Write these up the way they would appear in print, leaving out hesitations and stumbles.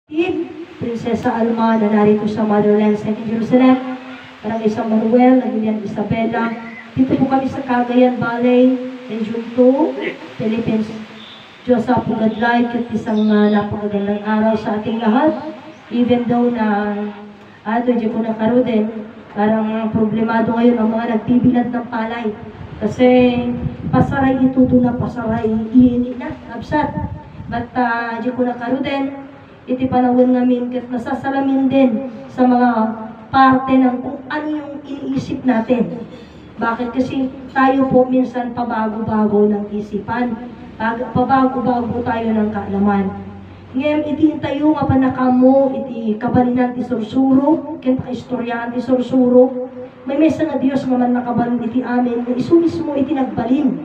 Prinsesa Alma na narito sa Motherland, Second Jerusalem, Barangay San Manuel, Lagunian, Isabela. Dito po kami sa Cagayan Valley, Region 2, Philippines. Diyos sa pugadlay, at isang napakagandang araw sa ating lahat. Even though na di ko nakaruden, parang problemado ngayon ang mga nagbibilad ng palay. Kasi pasaray ituto na pasaray, iinit na, absat. But di ko nakaruden, iti panahon namin kat nasasalamin din sa mga parte ng kung ano yung iniisip natin. Bakit? Kasi tayo po minsan pabago-bago ng isipan. Pabago-bago tayo ng kaalaman. Ngayon, iti tayo nga panakamo, iti kabalinan ti sursuro, ken pakistoryahan ti sursuro. May mesa nga Dios nga man nakabalin iti amin, nga isu mismo iti nagbalin.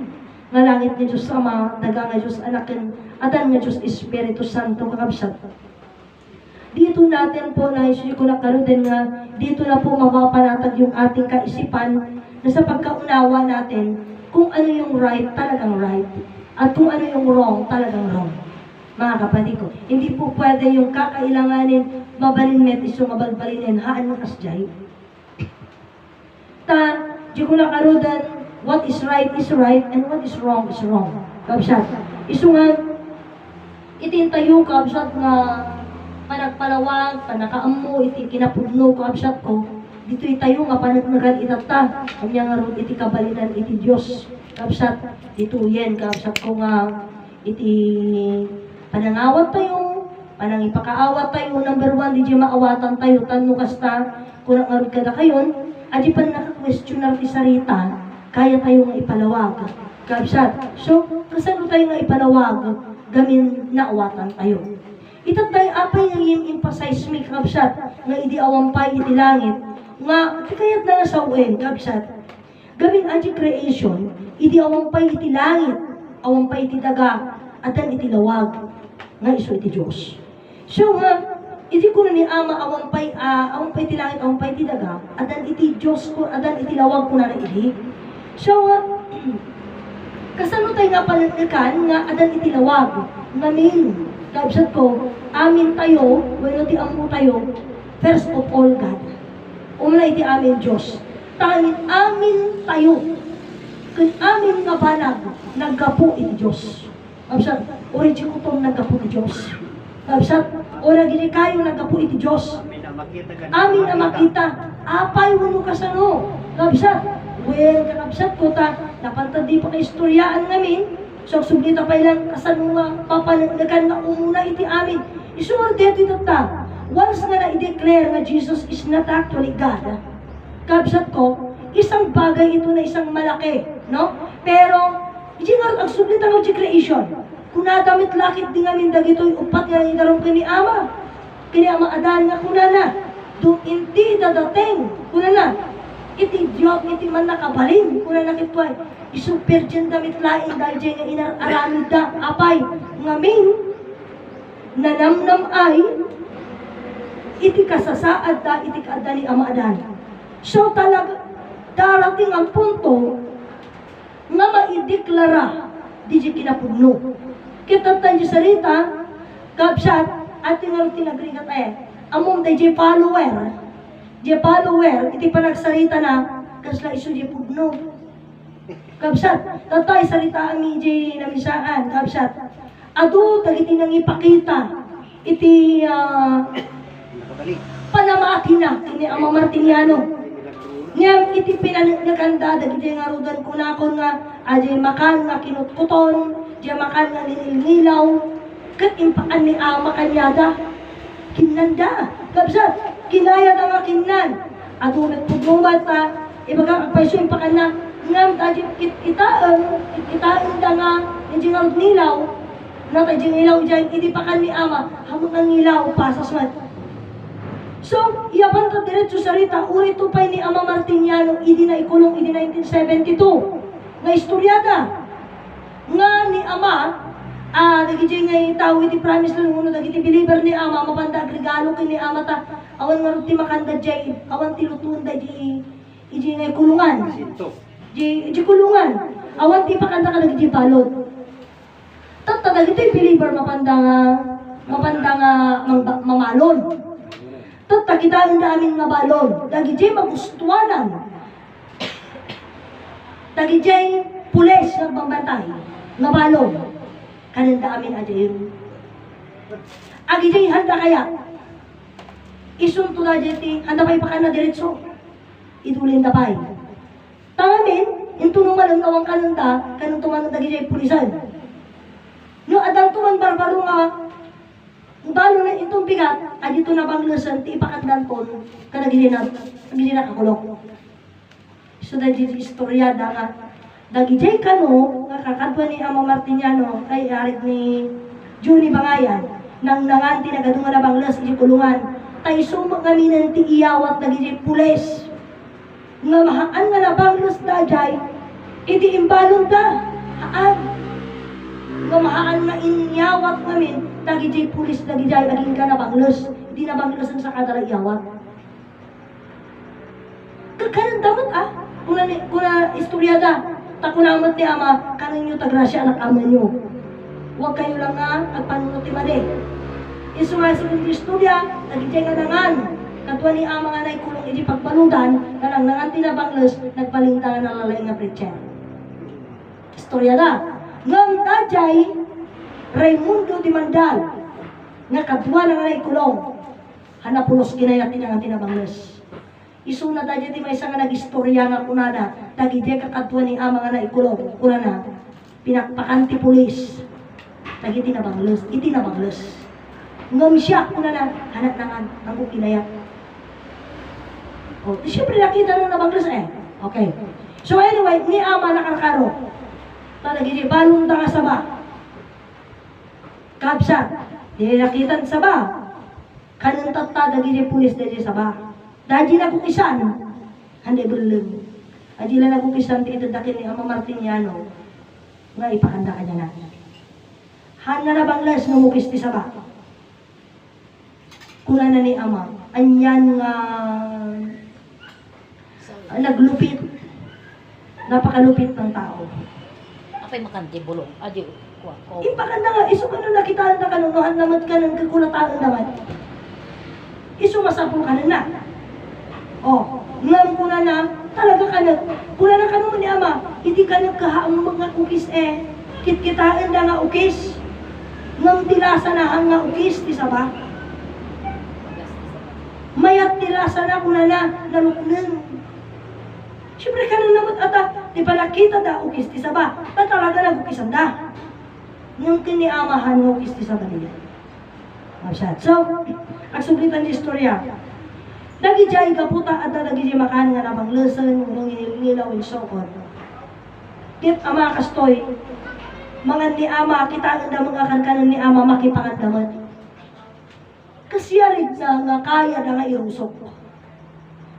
Nga langit nga Diyos Ama, daga nga Diyos Anak, adan nga Diyos Espiritu Santo, kakabsat. Dito natin po na isu ko nakaroon nga, dito na po mapapanatag yung ating kaisipan na sa pagkaunawa natin kung ano yung right, talagang right. At kung ano yung wrong, talagang wrong. Mga kapatid ko, hindi po pwede yung kakailanganin, mabalin met iso mabalbalinin, haan mo kasjay. Di ko nakaroon, what is right, and what is wrong, is wrong. Kabsat. Iso nga, itintayo kabsat nga, panagpalawag, panakaammo, iti kinapudno ko, absat ko, dito itayo nga panagnagan itata, kanya nga ron iti kabalinan, iti Diyos, absat, dito yan, kabsat ko nga, iti panangawat tayo, panangipakaawat tayo, number 1, di maawatan tayo, tanong kasta, kung nangarod ka na kayon, adi pa naka-questioner ti sarita, kaya tayo nga ipalawag, kabsat, so, kasano tayo nga ipalawag, gamin naawatan tayo. Itatay apay nga i-emphasize mi kabsat nga idi awampay iti langit nga kayat na sa uwen kabsat gawin aji creation idi awampay iti langit awampay iti daga atan iti lawag nga isu iti Dios. So nga iti ko ni ama awampay iti langit awampay iti daga atan iti Dios ko atan iti lawag ko na idi. So kasano tayo nga panagkan nga atan iti lawag ngamin kabsat ko, amin tayo, bueno ti amo tayo, first of all, God. Umuna iti amin, Diyos. Tanit amin tayo. Kun amin nga banag, naggapo iti Diyos. Kabsat, origi ko tong naggapo iti Diyos. Kabsat, ora gini kayo naggapo iti Diyos. Amin na makita. Apay mo kasano. Kabsat, well, kakabsat ko ta, napantad di pa ka-istoryaan namin, so, sublita pa ilang kasano nga papanagdagan na umuna iti amin. Isunod dito ito ta. Once nga na-i-declare na Jesus is not actually God, kabsat ko, isang bagay ito na isang malaki, no? Pero, hindi nga ang sublita ng creation. Kung nadamit lakit di nga mindag ito'y upat nga idarong kini Ama. Kini Ama Adan nga kuna na. Doon hindi dadating. Kuna na. Iti Diyos, iti man nakabalin. Kuna na kitway. Isupir dyan damit laing dahil dyan nga inararamid da. Apay, ngamin, nanamnam ay, iti kasasaad da, iti kaada ni Ama Adan. So talaga, darating ang punto, nga maideklara, di dyan kinapudno. Kita tayo salita, kabsat, ating nga tinagringat among da dyan follower, iti panagsalita na, kasla iso dyan pudno. Kabsat, tatay salita ang iji namisaan, kabsat. Ado, tagiti nang ipakita, iti panamaki na, kini Ama Martiniano. Ngayon, iti pinanaganda, dagiti nga rudan kunakon nga, aji makan nga kinutkuton, di makan nga ninilngilaw, kat impaan ni Ama kanyada, kinanda, kabsat, kinaya na nga kinan. Ado, nagpugmumat pa, ibagang agpaiso impakan na, ngam tadi kita da nga hindi nga nilaw na tayo nilaw dyan hindi pa kan ni Ama hamon ang nilaw pasas mat. So iyaban ta diretso sarita uri to pay ni Ama Martiniano idi na ikulong idi 1972 nga istoryada nga ni Ama dagiti nga tao iti promise lang uno dagiti believer ni Ama mapanda regalo kini Ama ta awan nga ti makanda jay awan ti lutunda di idi nga kulungan di kulungan. Awan di pa kanta ka nag-di balot. Tatagal ito yung believer mapanda nga mga balon. Tot takitaan namin nga balon. Dagi jay magustuanan. Dagi jay pulis nagbabantay nga balon. Kananda amin aja yun. Agi jay handa kaya. Isunto na jay handa pa'y pakana diretso. Idulin na pa'y. Tangamin, yung tunuman ang awang kananda, kanang tuman ang dagi jay pulisan. No, adang tuman barbaro nga, balo na itong bigat, ay dito na bang lusan, ti ipakatdan po, kanagili na kakulok. So, dahil istoryada nga, dagi jay kano, nga kakadwa ni Amo Martiniano, kay arit ni Juni Bangayan, nang nanganti na gadungan na bang lus, iti kulungan, tay sumo nga minanti iyawat, dagi jay pules, nga mahaan nga na bang lus da jay, iti imbalon da, haan, mahaan nga inyawat namin, dagi jay pulis, dagi jay aging ka na banglos, hindi na banglos ang sa kadala iyawat. Kakanan damot kuna istoryada, takunamot ni Ama, kanan nyo tagrasya anak ama nyo. Huwag kayo lang nga, at panunod mali. Isumasin ng istorya, dagi jay nga nangan, katwa ni Ama nga na ikulong iti pagbaludan, kanang nangan tinabanglos, nagpalintangan ng lalay nga preacher. Istoryada. Ngam tajay Raimundo di Mandal nga kadwa na nga ikulong hanapulos ginayatin ang tinabangles. Isuna tajay di may isa nga nag-istorya nga kunana dagi di kakadwa ni Ama nga naikulong kunana pinakpakanti pulis dagi tinabangles itinabangles. Ngam siya kunana hanat nangan ang kinayat. Oh, siyempre nakita na nabangles Okay. So anyway, ni Ama nakarkaro talagi balong tanga saba. Kabsat, di nakitan saba. Kanang tatta dagi di pulis dagi saba. Dagi na kukisan. Hande belum. Adi la na kukisan ti itadakin ni Ama Martiniano. Nga ipakanda kanya na. Hana na banglas nga mukis ti saba. Kuna na ni Ama. Anyan nga naglupit. Napakalupit ng tao. Apay makanti bulong. Adi ko. Ipakanda nga, iso ka na nakitaan na kanunuhan naman ka ng kakulataan naman. Iso masapul ka na. Ngam kuna na, talaga ka na, kuna na ka naman ni Ama, hindi ka nagkahaang mga ukis kitkitaan na nga ukis. Ngam tilasa na ang nga ukis, di saba? Mayat tilasa na kuna na, naluknan. Siyempre ka na naman ata, di ba nakita da ukis ti saba? Ta talaga nag-ukisan da. Nung kiniamahan ng ukis ti saba niya. So, ang sublitan di istorya. Nagijay ka puta at nagijay makan nga nabang lesan, nung inilaw yung sokon. Kit Ama kastoy, mga ni Ama, kita ang damang akan kanan ni Ama makipangandaman. Kasiyarig na nga kaya na nga irusok.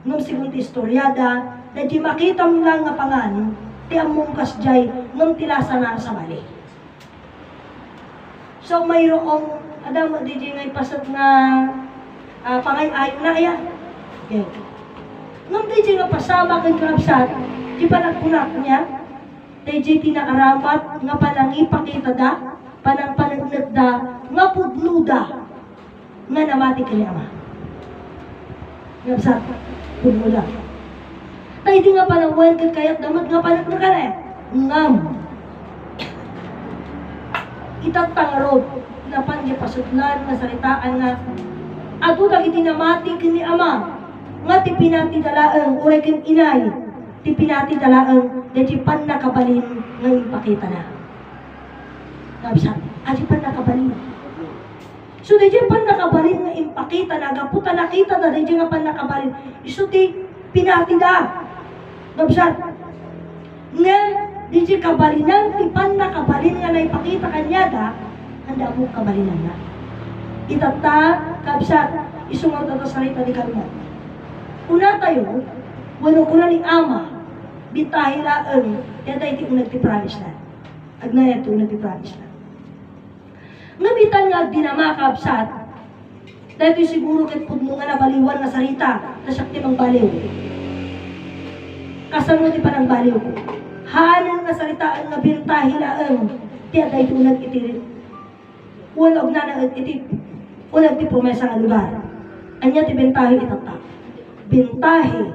Nung sigunti istoryada, na di makita mo lang nga pangan, ti among kasjay, nung tilasa na sa mali. So, mayroong, adam, di ngay pasat na pangay-ayo na iya. Okay. Nung di nga pasama kay Krabsat, di pa nagpunak niya, di tinaaramat, nga panangipakita da, panangpanaglag da, nga pudluda, nga namati ka ni Ama. Krabsat, pudluda. Tay di nga palawan kag kayat damat nga panagnakan ngam. Itattangarod na panja pasutlan nga salitaan nga ato dagiti namati kini Ama nga ti pinati dalaeng uray ken inay ti pinati dalaeng dati pan nakabalin nga ipakita na. Ngabsa, adi pan nakabalin. So dati pan nakabalin nga ipakita na gaputa nakita na dati nga pan nakabalin. Isu ti pinati da. Babsat, nga, di si kabalinan, ti pan na kabalin nga na ipakita kanya da, handa mo kabalinan na. Itata, kabsat, isungaw tato sarita di kanya. Una tayo, wano kuna ni Ama, bitahilaan, yata iti unag ti promise na. Agnaya ito unag ti promise na. Nga bitan nga dinama kabsat, dahil siguro kat pudmo nga nabaliwan nga sarita, na sakti mang baliw. Kasano di pa ng baliw ko. Hanan nga salitaan nga bintahilaan. Tiya dahil tunag iti. Unog na nang iti. Una ti promesa nga lugar. Anya ti bentahe itata. Bentahe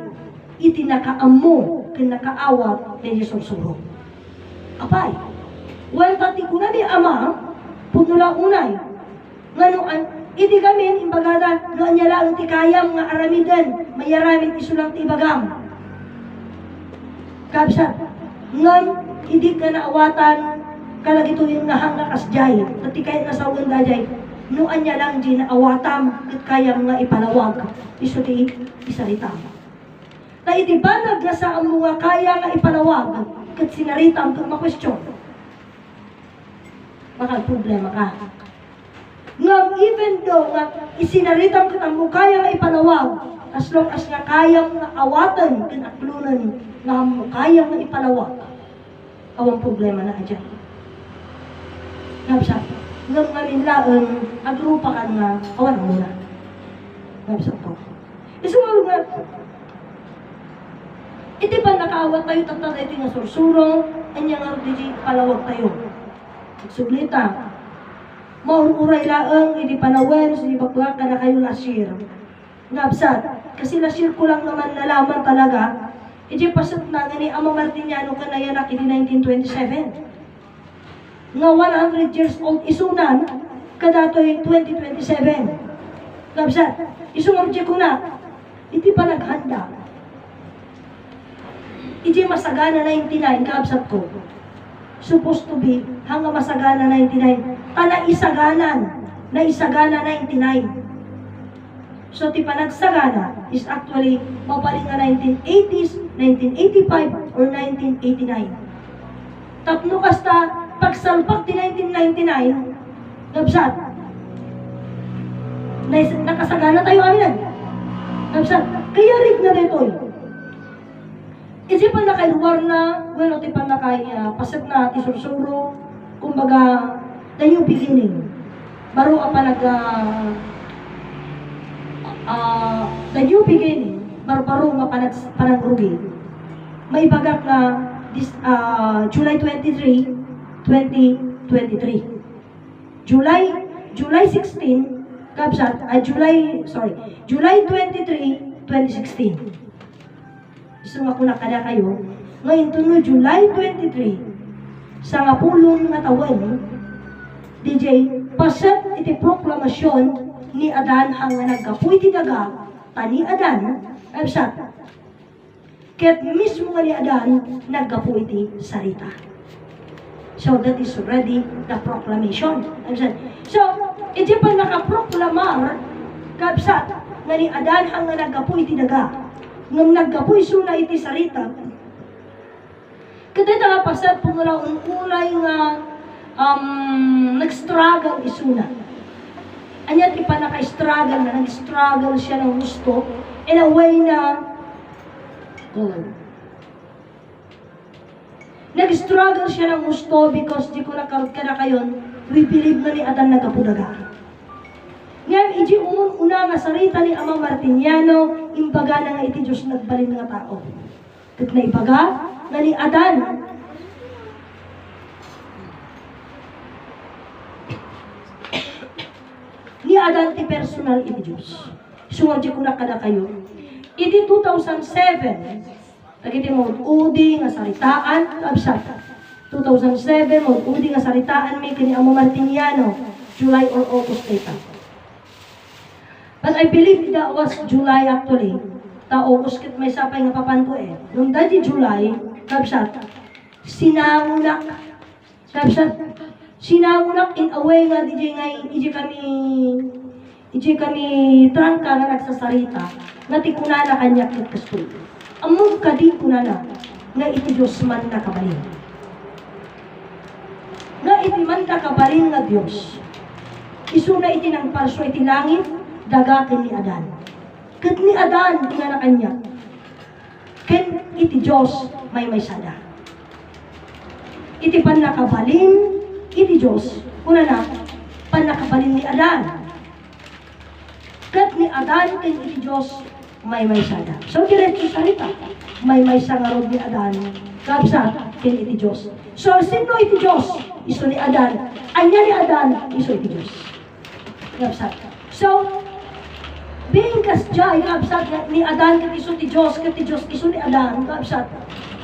iti nakaammo ken nakaawat ni Jesus suro. Apay. Wan tati kuna ni ama pudnula unay. Ngano an iti gamin imbagada no anya lang ti kayam nga aramiden mayaramid isulang ti ibagam. Kabsat ngam idi ka naawatan kalagito yung nga kasjay tati kaya nasawan dajay no anya lang di naawatam ket kayam nga ipalawag isu ti isarita. Ta iti banag nga sa amo nga kaya nga ipalawag ket sinaritam ket ma-question. Baka problema ka. Ngam even though nga isinaritam ket amo kaya nga ipalawag as long as nga kayang nga awatan ken aklunan nga amo kaya nga ipalawag awang problema na adyan. Ngam sa ngam nga nila agrupa kan nga awan muna. Ngam sa to. Isumalo nga iti pa nakaawat tayo tatay iti nga sursuro anya nga iti palawag tayo. Suglita. Maururay laeng iti panawen sa ibagwag na kayo lasir. Ngabsat kasi lasir ko lang naman nalaman talaga iti pasat na nga ni Ama Martiniano kanayanak iti 1927. Nga 100 years old isunan kadatoy 2027. Ngabsat isumabje ko na iti pa naghanda iti masagana 99 kaabsat ko. Supposed to be hanggang masagana 99. Tana isaganan na isagana 99. So ti panagsagana is actually mapaling nga 1980s, 1985 or 1989. Tapno kasta pagsalpak ti 1999 nabsat. Nakasagana tayo amin. Nabsat. Kaya rig na dito. Isi pa nakailuwar na, well, iti pa pasit na iti sursuro, kumbaga, the new beginning. Baro ka pa the new beginning, baro nga panagrugi. May bagak na July 23, 2023. July 16, kapsat, July 23, 2016. Gusto nga kuna kada kayo, ngayon to no July 23, sa nga pulong nga tawen, DJ, pasat iti proklamasyon ni Adan ang nga nagkapuy ti daga, tani Adan, absat, ket mismo nga ni Adan, nagkapuy ti sarita. So that is already the proclamation. Absat. So, iti pa nakaproklamar, kabsat, nga ni Adan ang nga nagkapuy ti daga, ngam nagkapoy suna iti sarita. Kada nga pasat pumula unay nga nag-struggle isuna. Anya ti pa naka-struggle na nag-struggle siya ng gusto in a way na nag-struggle siya ng gusto because di ko nakarot ka na kayon we believe na ni Adan nagkapudaga. Ngayon, iti una nga sarita ni Ama Martiniano, imbaga na nga iti Diyos nagbalin nga tao. Kat na ibaga, nga ni Adan. Ni Adan ti personal iti Diyos. Sumadyo ko na kada kayo. Iti 2007, tagiti mo, udi nga saritaan, absat. 2007, udi nga saritaan may kini Ama Martiniano, July or August data. But I believe that was July actually. Ta August kit may sapay nga papan ko eh. Nung dati July, kabsat, sinangunak. Kabsat, sinangunak in a way nga DJ ngay, iji kami trangka nga nagsasarita, nga ti kunana kanya kit kastoy. Among kadi kunana, nga iti Diyos man nakabalin. Nga iti man nakabalin nga Diyos. Isuna iti ng parso iti langit, dagakin ni Adan. Kat ni Adan, tingana kanya. Ken iti Diyos may sada. Iti panakabalin, iti Diyos. Una na, panakabalin ni Adan. Kat ni Adan, ken iti Diyos may sada. So, diretso salita. May sangarod ni Adan. Kapsa, ken iti Diyos. So, sino iti Diyos? Iso ni Adan. Anya ni Adan, iso iti Diyos. Kapsa. So, being kasjay, kaabsat ni Adan, katiso ti Diyos, kiso ni Adan, kaabsat.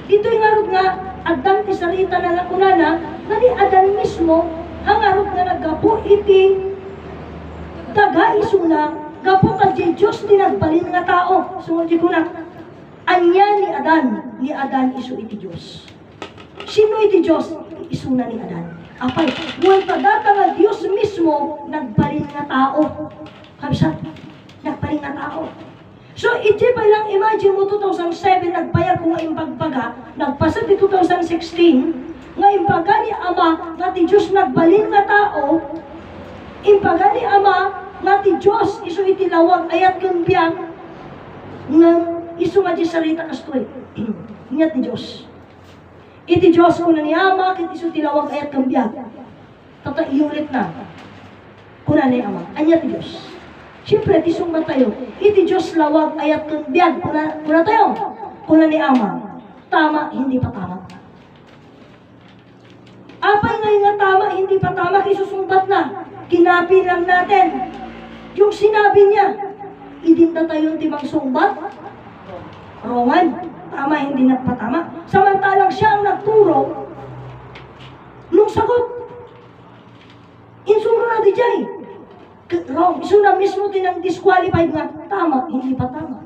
Dito yung arog nga, Adan ti sarita na nga kunana, na ni Adan mismo, hangarog nga naggapo iti daga isuna, gapo ka di Diyos ti nagbalin nga tao. So, di ko na, anya ni Adan iso iti Diyos. Sino iti Diyos? Isuna ni Adan. Apay, huwag pagdata nga Diyos mismo, nagbalin nga tao. Kabsat, nagbalin nga tao. So, iti pa lang imagine mo 2007, nagbayag ko nga impagbaga, nagpasa di 2016, nga imbaga ni Ama, nga ti Diyos nagbalin nga tao, imbaga ni Ama, nga ti Diyos, iso iti lawag, ayat kang biyang, nga iso nga di sarita kastoy. Nga ti Diyos. Iti Diyos ko na ni Ama, kit iso tilawag ayat kang biyang. Tata, iulit na. Kuna ni Ama, anya ti Diyos. Siyempre, tisong ba tayo? Iti Diyos lawag ayat kang biyang. Kuna tayo. Kuna ni Ama. Tama, hindi pa tama. Apay ngayon nga tama, hindi pa tama, isusumbat na. Kinapi lang natin. Yung sinabi niya, idinta tayo timang sumbat. Wrongan. Tama, hindi nagpatama. Samantalang siya ang nagturo nung sagot. Insuro na di jay. Wrong. Iso na mismo tinang disqualified nga. Tama, hindi pa tama.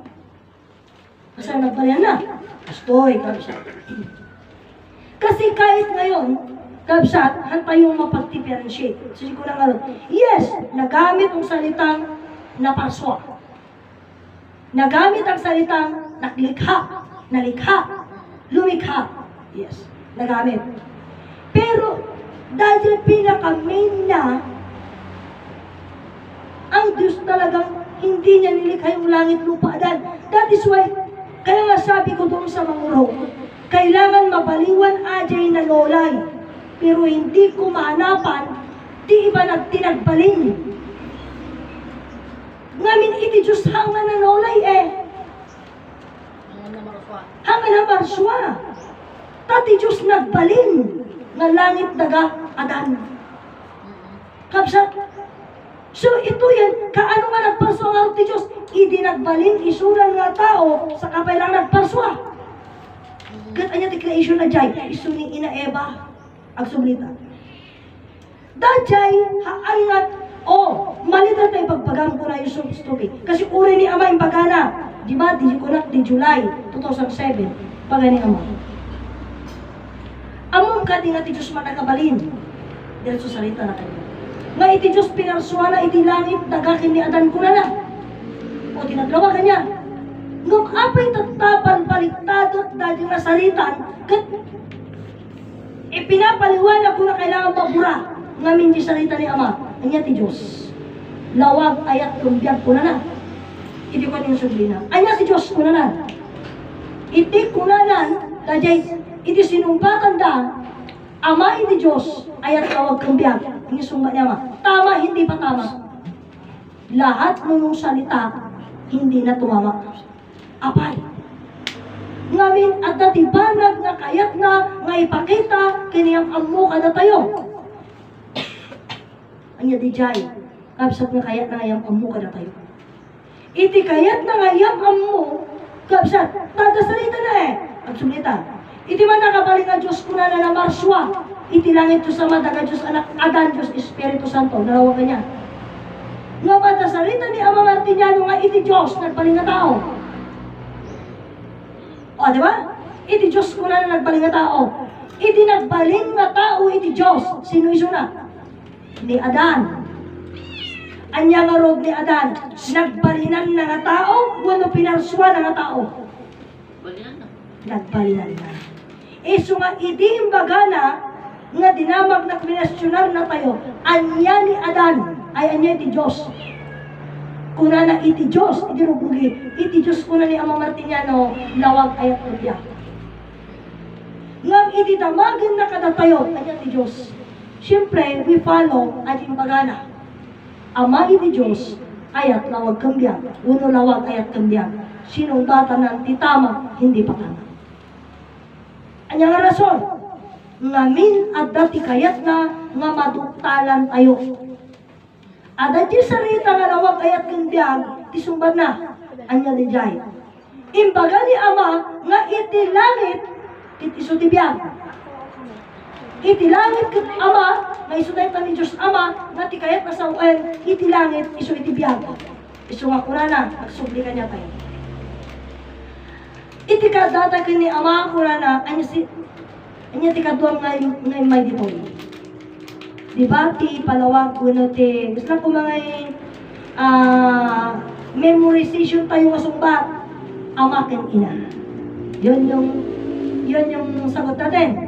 Kasi nagpalyan na. Astoy, kabsat. Kasi kahit ngayon, kabsat, hantay yung mapag-differentiate. Sige ko na nga rin. Yes, nagamit ang salitang napaswa. Nagamit ang salitang naklikha. Nalikha, lumikha. Yes, nagamit. Pero, dahil pinaka-main na, ang Diyos talagang hindi niya nilikha yung langit lupa. That is why, kaya nga sabi ko doon sa manguro, kailangan mabaliwan ajay na lolay. Pero hindi ko mahanapan, di iba nagtinagbalin. Ngamin iti Diyos hangan na lolay hangan na marswa. Tati Diyos nagbalin nga langit daga Adan. Kapsat. So ito yan, kaano nga nagparswa nga ti Diyos? Idi nagbalin, isuran nga tao, sa kapay lang nagparswa. Kat anya ti creation na jay, iso ni Ina Eva, agsublita. Dajay, haan nga, malita tayo pagpagang ko na yung stupi. Kasi uri ni Ama yung pagana. Di ba, di July 2007, pagani Ama. Among ka di nga ti Diyos manakabalin. Dahil sa salita na kayo. Nga iti Diyos pinarsuha na iti langit, dagakin ni Adan ko na. O tinaglawa kanya. Ngam apay tatapan baliktadot dahil nga salitan, kat ipinapaliwanag ko na kailangan mabura. Ngamin di salita ni Ama, anya ti Diyos. Lawag ayat lumbiyag ko na. Iti ko yung sublina. Anya si Diyos kunanan. Iti kunanan, dajay, iti sinumbatan da, Ama iti Diyos, ayat tawag kambiyag. Ini sumba niya ma. Tama, hindi pa tama. Lahat nung salita, hindi na tumama. Apay. Ngamin, at natibanag nga kayat na, nga ipakita, kiniyang amo kada tayo. Anya di jay, kapsat nga kayat na ngayang amo kada tayo. Iti kayat na ngayang amo, kapsat, tatasalita na ang sulitan. Iti man nakapaling nga Diyos kuna na marswa, iti langit to sa madaga Diyos anak Adan, Diyos Espiritu Santo, nalawa ka niya. Nga matasalita ni Ama Martiniano nga iti Diyos, nagpaling nga tao. O, di ba? Iti Diyos kuna na nagpaling nga tao. Iti nagpaling nga tao, iti Diyos. Sino iso na? Ni Adan. Anya nga rod ni Adan, nagbalinan na nga tao, wano pinarswa na nga tao. Balinan na. Nagbalinan na. Iso nga, idi imbaga na, nga dinamag na kminasyonar na tayo, anya ni Adan, ay anya iti Diyos. Kuna na iti Diyos, iti rubugi, iti Diyos kuna ni Ama Martiniano, lawag ayat urya. Ngam iti damagin na kada tayo, anya iti Diyos. Siyempre, we follow at imbaga na. Ama iti Diyos, ayat lawag kambiyag. Uno lawag ayat kambiyag. Sinong bata ng titama, hindi pa tama. Anya nga rason, ngamin at dati kayat na nga maduktalan tayo. Ada di sarita nga nawag ayat kang biyag, tisumban na, anya di jay. Imbaga ni Ama, nga iti langit, iti iso ti biyag. Iti langit ket Ama, nga iso tayo ni Diyos Ama, nga ti kayat nasawen, iti langit, iso iti biyag. Iso nga kurana, nagsubli ka niya tayo. Iti kadata kini Ama kurana, anya ti kaduam nga may ditoy. Diba, ti palawag ko no ti, gusto na ko mga memorization tayo nga sumbat, Ama ken Ina. Yun yung sagot natin.